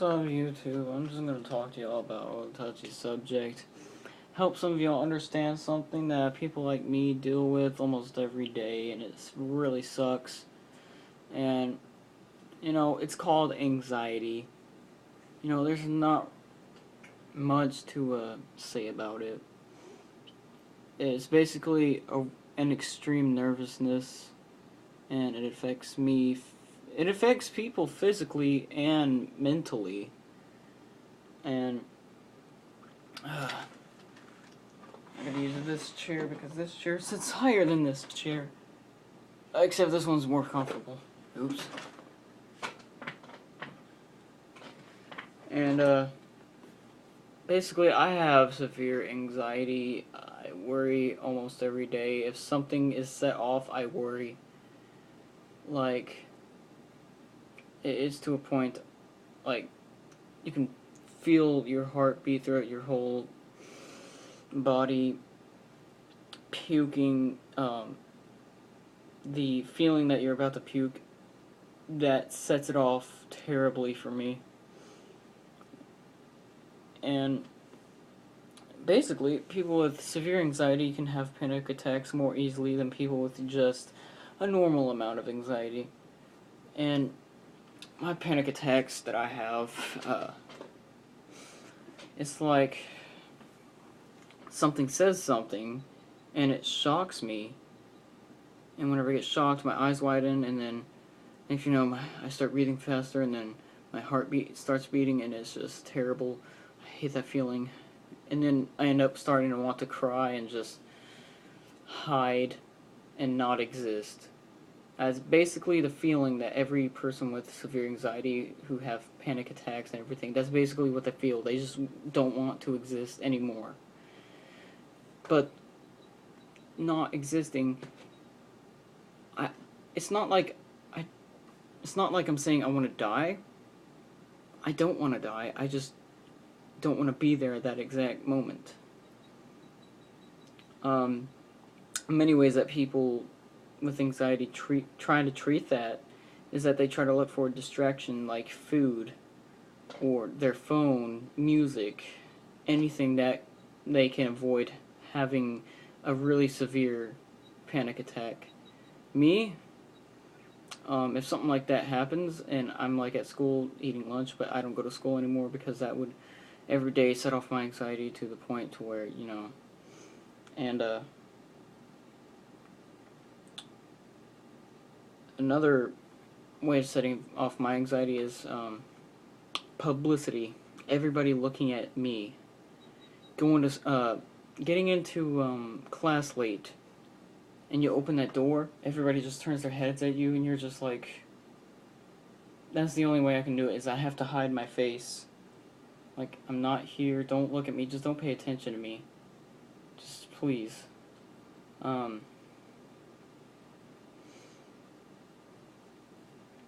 What's up, YouTube? I'm just gonna talk to y'all about a touchy subject. Help some of y'all understand something that people like me deal with almost every day, and it really sucks. And, it's called anxiety. There's not much to say about it. It's basically an extreme nervousness, and it affects me. It affects people physically and mentally. And I'm gonna use this chair because this chair sits higher than this chair. Except this one's more comfortable. Oops. And basically I have severe anxiety. I worry almost every day. If something is set off, I worry. Like, it's to a point, like, you can feel your heartbeat throughout your whole body, puking, the feeling that you're about to puke, that sets it off terribly for me. And basically, people with severe anxiety can have panic attacks more easily than people with just a normal amount of anxiety. And my panic attacks that I have, it's like something says something, and it shocks me. And whenever I get shocked, my eyes widen, and then, if you know, I start breathing faster, and then my heartbeat starts beating, and it's just terrible. I hate that feeling. And then I end up starting to want to cry and just hide and not exist. As basically the feeling that every person with severe anxiety who have panic attacks and everything, that's basically what they feel. They just don't want to exist anymore. But not existing, it's not like I'm saying I want to die. I don't want to die. I just don't want to be there at that exact moment. Many ways that people with anxiety try to treat that is that they try to look for a distraction like food or their phone, music, anything that they can avoid having a really severe panic attack. Me, if something like that happens and I'm like at school eating lunch, but I don't go to school anymore because that would every day set off my anxiety to the point to where, and another way of setting off my anxiety is publicity. Everybody looking at me. Getting into class late, and you open that door, everybody just turns their heads at you, and you're just like, that's the only way I can do it, is I have to hide my face. Like, I'm not here, don't look at me, just don't pay attention to me. Just please.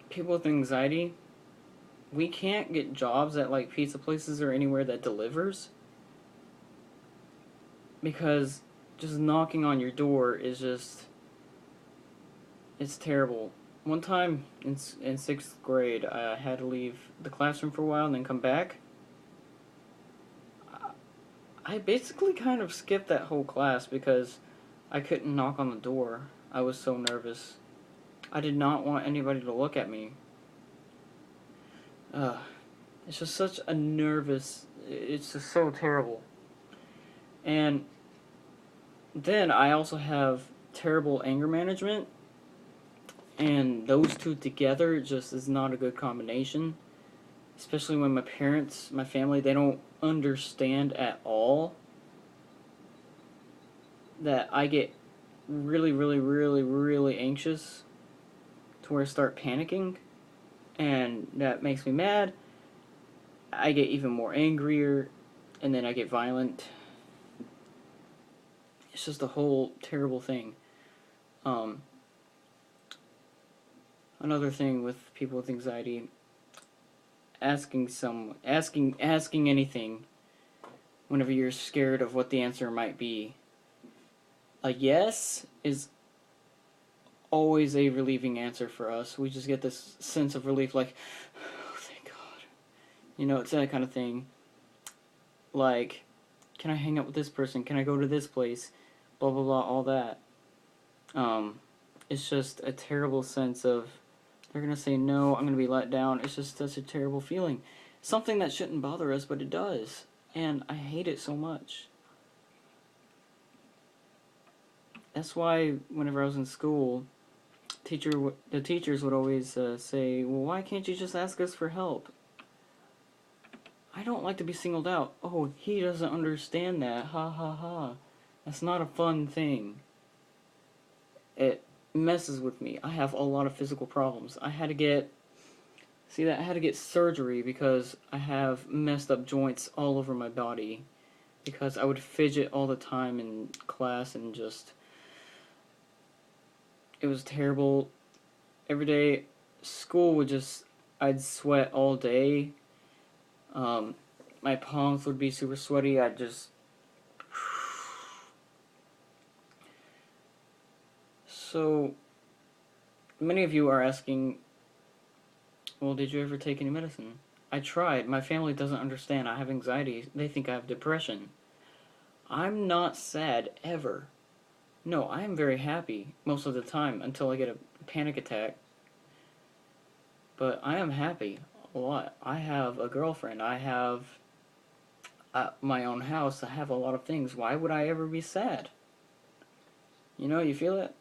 People with anxiety, we can't get jobs at like pizza places or anywhere that delivers, because just knocking on your door is just, it's terrible. One time in 6th grade, I had to leave the classroom for a while and then come back. I basically kind of skipped that whole class because I couldn't knock on the door. I was so nervous. I did not want anybody to look at me. It's just such a nervous, it's just so terrible. And then I also have terrible anger management, and those two together just is not a good combination. Especially when my family, they don't understand at all that I get really, really, really, really anxious to where I start panicking, and that makes me mad. I get even more angrier, and then I get violent. It's just a whole terrible thing. Another thing with people with anxiety, asking anything whenever you're scared of what the answer might be. A yes is always a relieving answer for us. We just get this sense of relief, like, oh, thank God. You know, it's that kind of thing. Like, can I hang out with this person? Can I go to this place? Blah, blah, blah, all that. It's just a terrible sense of they're going to say no, I'm going to be let down. It's just such a terrible feeling. Something that shouldn't bother us, but it does. And I hate it so much. That's why whenever I was in school, the teachers would always say, well, why can't you just ask us for help? I don't like to be singled out. Oh, he doesn't understand that. Ha ha ha. That's not a fun thing. It messes with me. I have a lot of physical problems. I had to get surgery because I have messed up joints all over my body because I would fidget all the time in class and just it was terrible. Every day school would just I'd sweat all day. My palms would be super sweaty. I'd just so many of you are asking, well, did you ever take any medicine? I tried. My family doesn't understand. I have anxiety. They think I have depression. I'm not sad ever. No, I am very happy most of the time until I get a panic attack. But I am happy a lot. I have a girlfriend. I have my own house. I have a lot of things. Why would I ever be sad? You know, you feel it?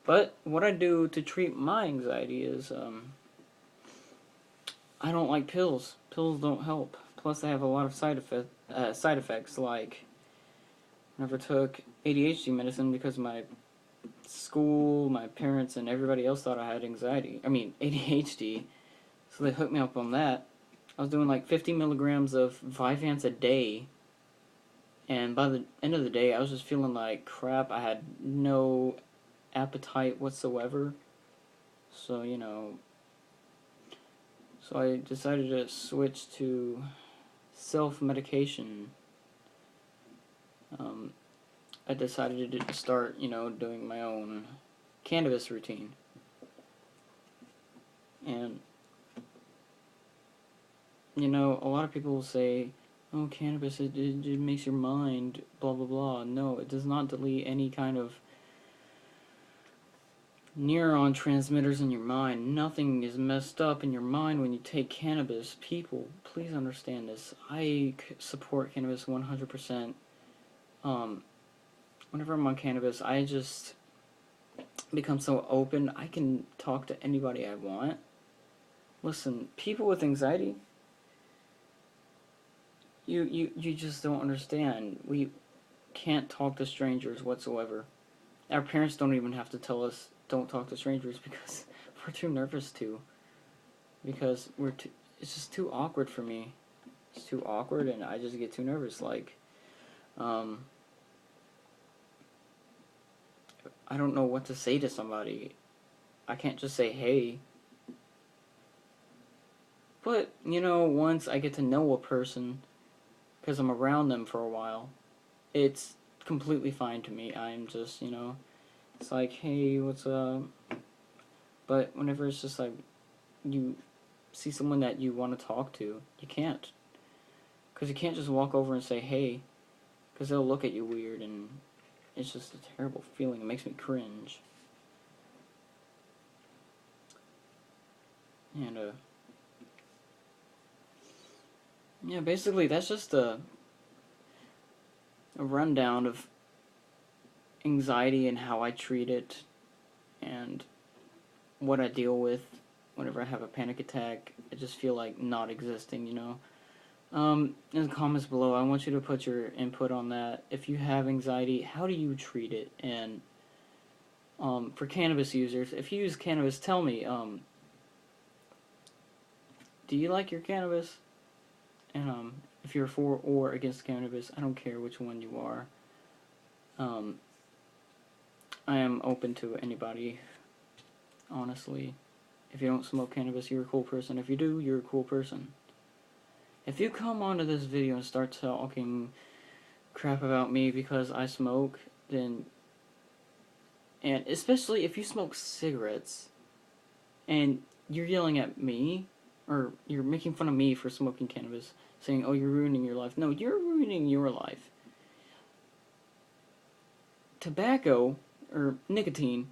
But what I do to treat my anxiety is I don't like pills. Pills don't help. Plus, they have a lot of side effects. Like, I never took ADHD medicine because my school, my parents, and everybody else thought I had ADHD. So they hooked me up on that. I was doing like 50 milligrams of Vyvanse a day. And by the end of the day, I was just feeling like crap. I had no appetite whatsoever. So, you know. So I decided to switch to self-medication. I decided to start, you know, doing my own cannabis routine. And, you know, a lot of people will say, oh, cannabis, it makes your mind, blah, blah, blah. No, it does not delete any kind of neuron transmitters in your mind. Nothing is messed up in your mind when you take cannabis. People, please understand this. I support cannabis 100%. Whenever I'm on cannabis, I just become so open. I can talk to anybody I want. Listen, people with anxiety, you just don't understand. We can't talk to strangers whatsoever. Our parents don't even have to tell us don't talk to strangers because we're too nervous to. Because it's just too awkward for me. It's too awkward and I just get too nervous. Like, I don't know what to say to somebody. I can't just say, hey. But, you know, once I get to know a person, because I'm around them for a while, it's completely fine to me. I'm just, you know, it's like, hey, what's up? But whenever it's just like, you see someone that you want to talk to, you can't. Because you can't just walk over and say, hey, because they'll look at you weird, and it's just a terrible feeling. It makes me cringe. And, yeah, basically, that's just a rundown of anxiety and how I treat it, and what I deal with whenever I have a panic attack. I just feel like not existing, you know. In the comments below, I want you to put your input on that. If you have anxiety, how do you treat it? And for cannabis users, if you use cannabis, tell me, do you like your cannabis? And if you're for or against cannabis, I don't care which one you are. I am open to anybody, honestly. If you don't smoke cannabis, you're a cool person. If you do, you're a cool person. If you come onto this video and start talking crap about me because I smoke, then, and especially if you smoke cigarettes and you're yelling at me, or you're making fun of me for smoking cannabis, saying, "Oh, you're ruining your life." No, you're ruining your life. Tobacco or nicotine,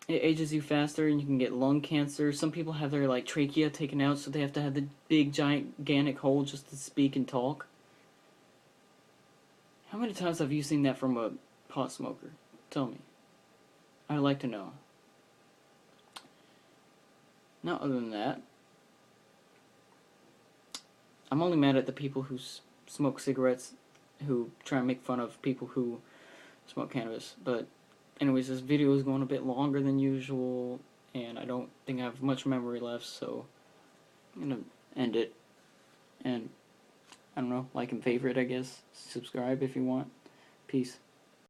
it ages you faster, and you can get lung cancer. Some people have their like trachea taken out, so they have to have the big gigantic hole just to speak and talk. How many times have you seen that from a pot smoker? Tell me. I'd like to know. Now, other than that, I'm only mad at the people who smoke cigarettes, who try and make fun of people who smoke cannabis. But anyways, this video is going a bit longer than usual, and I don't think I have much memory left, so I'm gonna end it. And I don't know, like and favorite, I guess. Subscribe if you want. Peace.